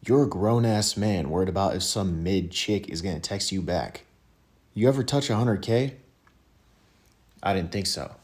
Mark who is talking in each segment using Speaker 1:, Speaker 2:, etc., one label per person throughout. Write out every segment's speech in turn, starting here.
Speaker 1: You're a grown-ass man worried about if some mid-chick is gonna text you back. You ever touch 100K? I didn't think so.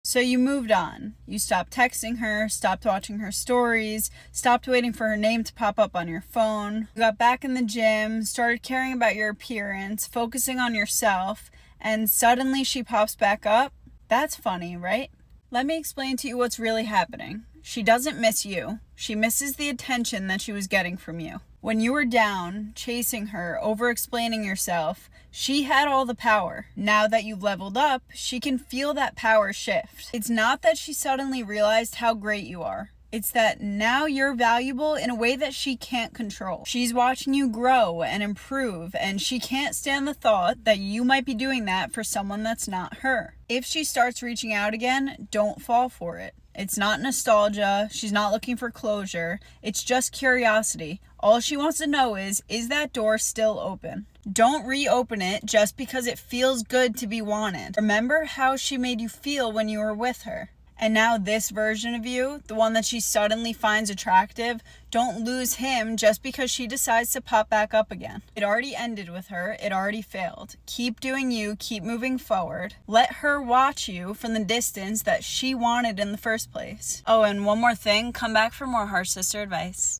Speaker 2: So you moved on. You stopped texting her, stopped watching her stories, stopped waiting for her name to pop up on your phone. You got back in the gym, started caring about your appearance, focusing on yourself, and suddenly she pops back up? That's funny, right? Let me explain to you what's really happening. She doesn't miss you. She misses the attention that she was getting from you. When you were down, chasing her, over-explaining yourself, she had all the power. Now that you've leveled up, she can feel that power shift. It's not that she suddenly realized how great you are. It's that now you're valuable in a way that she can't control. She's watching you grow and improve, and she can't stand the thought that you might be doing that for someone that's not her. If she starts reaching out again, don't fall for it. It's not nostalgia. She's not looking for closure. It's just curiosity. All she wants to know is that door still open? Don't reopen it just because it feels good to be wanted. Remember how she made you feel when you were with her. And now this version of you, the one that she suddenly finds attractive, don't lose him just because she decides to pop back up again. It already ended with her. It already failed. Keep doing you. Keep moving forward. Let her watch you from the distance that she wanted in the first place. Oh, and one more thing. Come back for more Harsh Sister advice.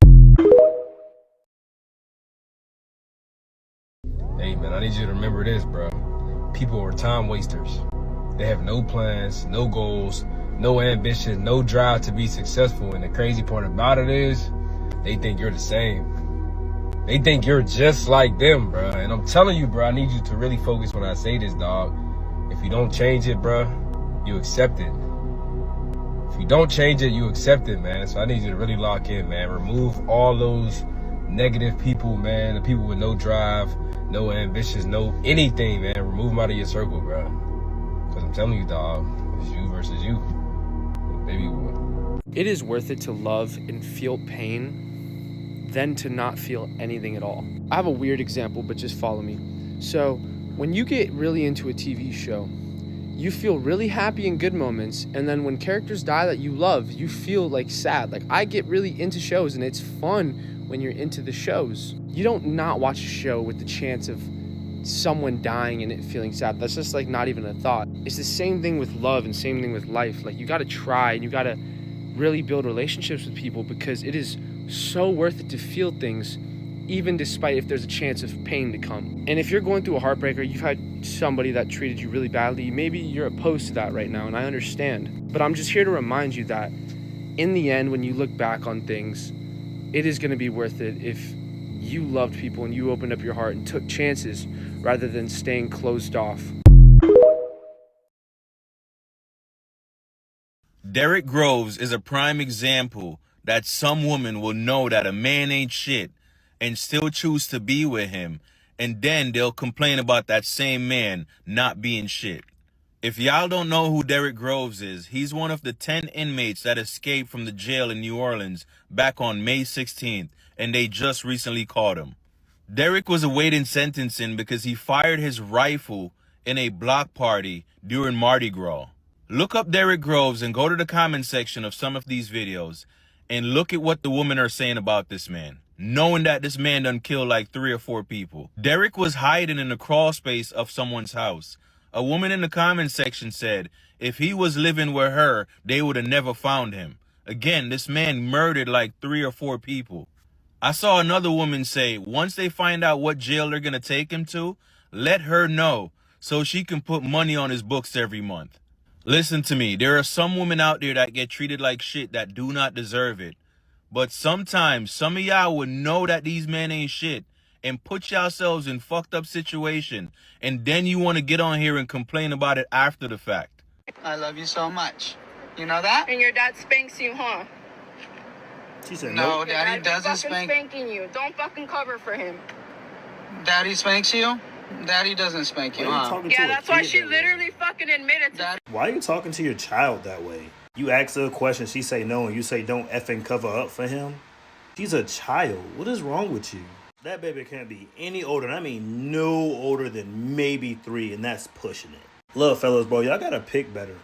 Speaker 3: Hey man, I need you to remember this, bro. People are time wasters. They have no plans, no goals, no ambition, no drive to be successful. And the crazy part about it is, they think you're the same. They think you're just like them, bro. And I'm telling you, bro, I need you to really focus when I say this, dog. If you don't change it, bro, you accept it. If you don't change it, you accept it, man. So I need you to really lock in, man. Remove all those negative people, man. The people with no drive, no ambitions, no anything, man. Remove them out of your circle, bro. Because I'm telling you, dog, it's you versus you. Baby boy.
Speaker 4: It is worth it to love and feel pain than to not feel anything at all. I have a weird example, but just follow me. So when you get really into a TV show, you feel really happy in good moments, and then when characters die that you love, you feel like sad. Like, I get really into shows, and it's fun when you're into the shows. You don't not watch a show with the chance of someone dying and it feeling sad. That's just like not even a thought. It's the same thing with love and same thing with life. Like, you gotta try and you gotta really build relationships with people, because it is so worth it to feel things, even despite if there's a chance of pain to come. And if you're going through a heartbreak, or you've had somebody that treated you really badly, maybe you're opposed to that right now, and I understand. But I'm just here to remind you that in the end, when you look back on things, it is gonna be worth it if you loved people and you opened up your heart and took chances rather than staying closed off.
Speaker 5: Derek Groves is a prime example that some woman will know that a man ain't shit and still choose to be with him, and then they'll complain about that same man not being shit. If y'all don't know who Derek Groves is, he's one of the 10 inmates that escaped from the jail in New Orleans back on May 16th, and they just recently caught him. Derek was awaiting sentencing because he fired his rifle in a block party during Mardi Gras. Look up Derek Groves and go to the comment section of some of these videos and look at what the women are saying about this man, knowing that this man done killed like 3 or 4 people. Derek was hiding in the crawl space of someone's house. A woman in the comment section said if he was living with her, they would have never found him. Again, this man murdered like 3 or 4 people. I saw another woman say once they find out what jail they're going to take him to, let her know so she can put money on his books every month. Listen to me, there are some women out there that get treated like shit that do not deserve it. But sometimes some of y'all would know that these men ain't shit and put yourselves in fucked up situation, and then you want to get on here and complain about it after the fact.
Speaker 6: I love you so much. You know that?
Speaker 7: And your dad spanks you, huh?
Speaker 6: She said no. Daddy doesn't spank.
Speaker 7: Spanking you. Don't fucking cover for him.
Speaker 6: Daddy spanks you? Daddy doesn't spank you, huh?
Speaker 7: Yeah, that's why she literally fucking admitted to.
Speaker 8: Why are you talking to your child that way? You ask her a question, she say no, and you say don't effing cover up for him? She's a child. What is wrong with you? That baby can't be any older, and I mean no older than maybe 3, and that's pushing it. Look, fellas, bro, y'all gotta pick better.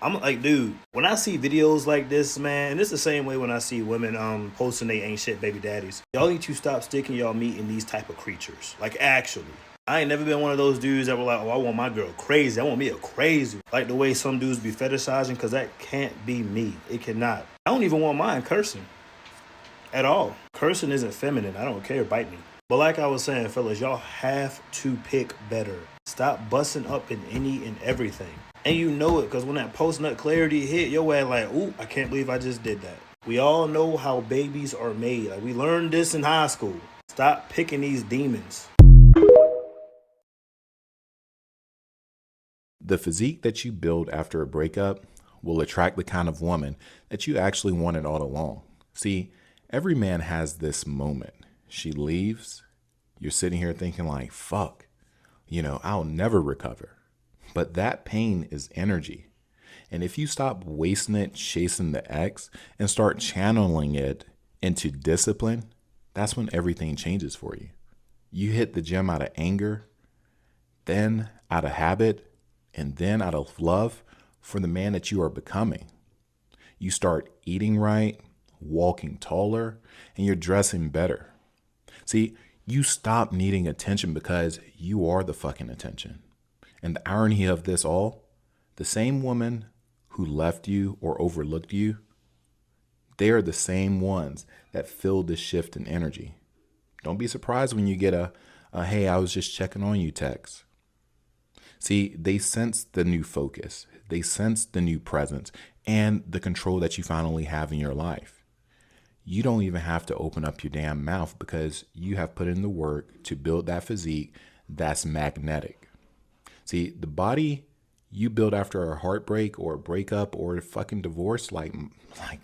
Speaker 8: I'm like, dude, when I see videos like this, man, and it's the same way when I see women posting they ain't shit baby daddies. Y'all need to stop sticking y'all meat in these type of creatures. Like, actually. I ain't never been one of those dudes that were like, oh, I want my girl crazy. I want me a crazy. Like the way some dudes be fetishizing, because that can't be me. It cannot. I don't even want mine cursing at all. Cursing isn't feminine. I don't care. Bite me. But like I was saying, fellas, y'all have to pick better. Stop busting up in any and everything. And you know it, because when that post-nut clarity hit, your ass like, ooh, I can't believe I just did that. We all know how babies are made. Like, we learned this in high school. Stop picking these demons.
Speaker 9: The physique that you build after a breakup will attract the kind of woman that you actually wanted all along. See, every man has this moment. She leaves, you're sitting here thinking like, fuck, I'll never recover. But that pain is energy. And if you stop wasting it chasing the ex and start channeling it into discipline, that's when everything changes for you. You hit the gym out of anger, then out of habit, and then out of love for the man that you are becoming. You start eating right, walking taller, and you're dressing better. See, you stop needing attention because you are the fucking attention. And the irony of this all, the same woman who left you or overlooked you, they are the same ones that filled the shift in energy. Don't be surprised when you get a hey, I was just checking on you text. See, they sense the new focus, they sense the new presence, and the control that you finally have in your life. You don't even have to open up your damn mouth because you have put in the work to build that physique that's magnetic. See, the body you build after a heartbreak or a breakup or a fucking divorce like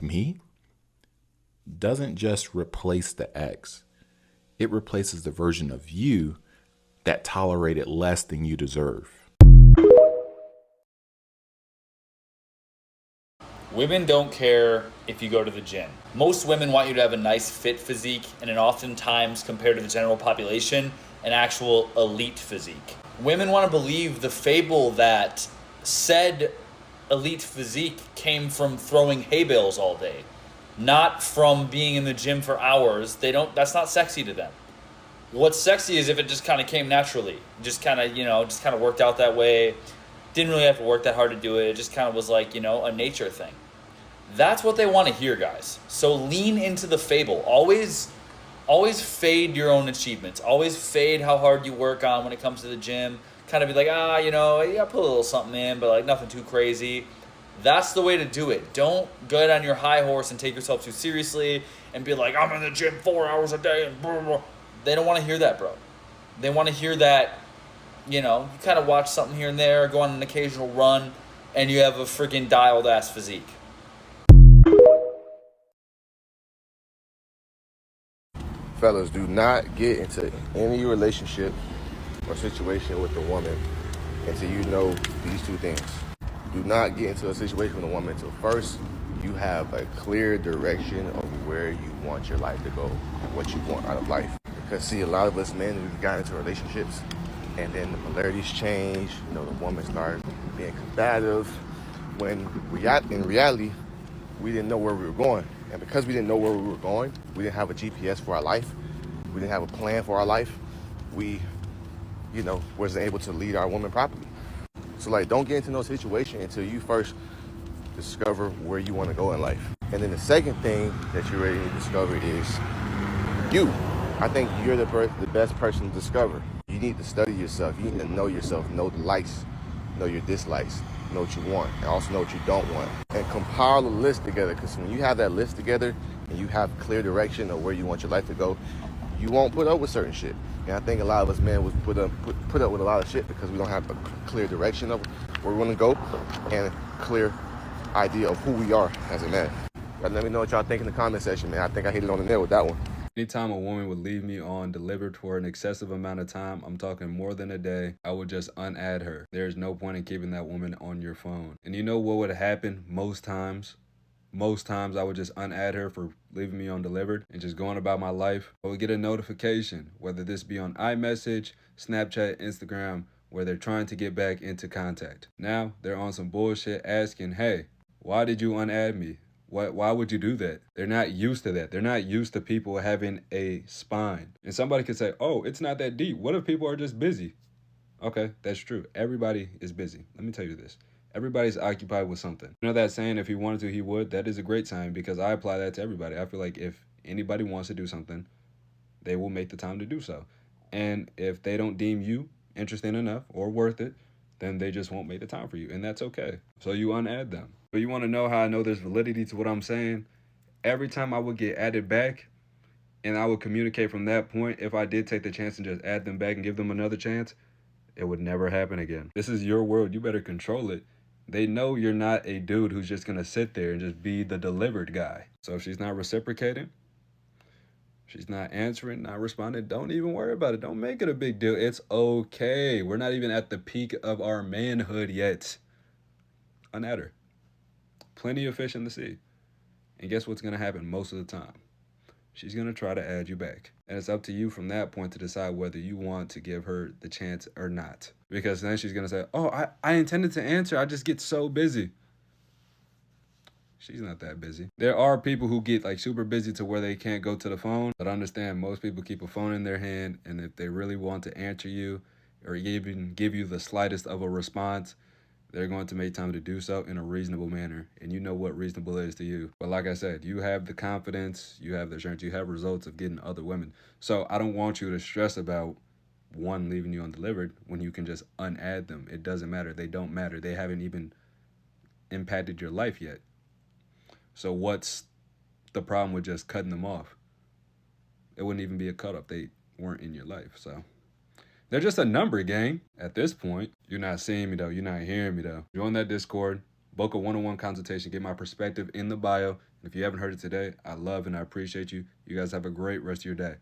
Speaker 9: me doesn't just replace the ex. It replaces the version of you that tolerated less than you deserve.
Speaker 10: Women don't care if you go to the gym. Most women want you to have a nice fit physique and oftentimes, compared to the general population, an actual elite physique. Women want to believe the fable that said elite physique came from throwing hay bales all day, not from being in the gym for hours. That's not sexy to them. What's sexy is if it just kind of came naturally, just kind of worked out that way. Didn't really have to work that hard to do it. It just kind of was like, a nature thing. That's what they want to hear, guys. So lean into the fable. Always fade your own achievements. Always fade how hard you work on when it comes to the gym. Kind of be like, put a little something in, but like nothing too crazy. That's the way to do it. Don't get on your high horse and take yourself too seriously and be like, I'm in the gym 4 hours a day and blah, blah. They don't want to hear that, bro. They want to hear that, you kind of watch something here and there, go on an occasional run, and you have a freaking dialed ass physique.
Speaker 11: Fellas, do not get into any relationship or situation with a woman until you know these two things. Do not get into a situation with a woman until first you have a clear direction of where you want your life to go, what you want out of life. Because see, a lot of us men, we've gotten into relationships and then the polarities change, the woman started being combative when in reality, we didn't know where we were going. And because we didn't know where we were going, we didn't have a GPS for our life, we didn't have a plan for our life, we, wasn't able to lead our woman properly. So don't get into no situation until you first discover where you want to go in life. And then the second thing that you're ready to discover is you. I think you're the best person to discover. You need to study yourself. You need to know yourself, know the likes, know your dislikes, know what you want, and also know what you don't want. And compile a list together, because when you have that list together and you have clear direction of where you want your life to go, you won't put up with certain shit. And I think a lot of us men would put up with a lot of shit because we don't have a clear direction of where we want to go and a clear idea of who we are as a man. But let me know what y'all think in the comment section, man. I think I hit it on the nail with that one.
Speaker 3: Anytime a woman would leave me on delivered for an excessive amount of time, I'm talking more than a day, I would just unadd her. There's no point in keeping that woman on your phone. And you know what would happen most times? Most times I would just unadd her for leaving me on delivered and just going about my life. I would get a notification, whether this be on iMessage, Snapchat, Instagram, where they're trying to get back into contact. Now they're on some bullshit asking, hey, why did you unadd me? Why would you do that? They're not used to that. They're not used to people having a spine. And somebody could say, oh, it's not that deep. What if people are just busy? Okay, that's true. Everybody is busy. Let me tell you this. Everybody's occupied with something. You know that saying, if he wanted to, he would? That is a great sign because I apply that to everybody. I feel like if anybody wants to do something, they will make the time to do so. And if they don't deem you interesting enough or worth it, then they just won't make the time for you. And that's okay. So you unadd them. But you want to know how I know there's validity to what I'm saying? Every time I would get added back and I would communicate from that point, if I did take the chance and just add them back and give them another chance, it would never happen again. This is your world. You better control it. They know you're not a dude who's just going to sit there and just be the delivered guy. So if she's not reciprocating, she's not answering, not responding, don't even worry about it. Don't make it a big deal. It's okay. We're not even at the peak of our manhood yet. Unadd her. Plenty of fish in the sea. And guess what's going to happen most of the time? She's going to try to add you back. And it's up to you from that point to decide whether you want to give her the chance or not. Because then she's going to say, oh, I intended to answer. I just get so busy. She's not that busy. There are people who get like super busy to where they can't go to the phone. But understand, most people keep a phone in their hand. And if they really want to answer you or even give you the slightest of a response, they're going to make time to do so in a reasonable manner. And you know what reasonable is to you. But like I said, you have the confidence, you have the assurance, you have results of getting other women. So I don't want you to stress about one leaving you undelivered when you can just unadd them. It doesn't matter. They don't matter. They haven't even impacted your life yet. So what's the problem with just cutting them off? It wouldn't even be a cut off. They weren't in your life. So they're just a number, gang. At this point, you're not seeing me, though. You're not hearing me, though. Join that Discord. Book a one-on-one consultation. Get my perspective in the bio. And if you haven't heard it today, I love and I appreciate you. You guys have a great rest of your day.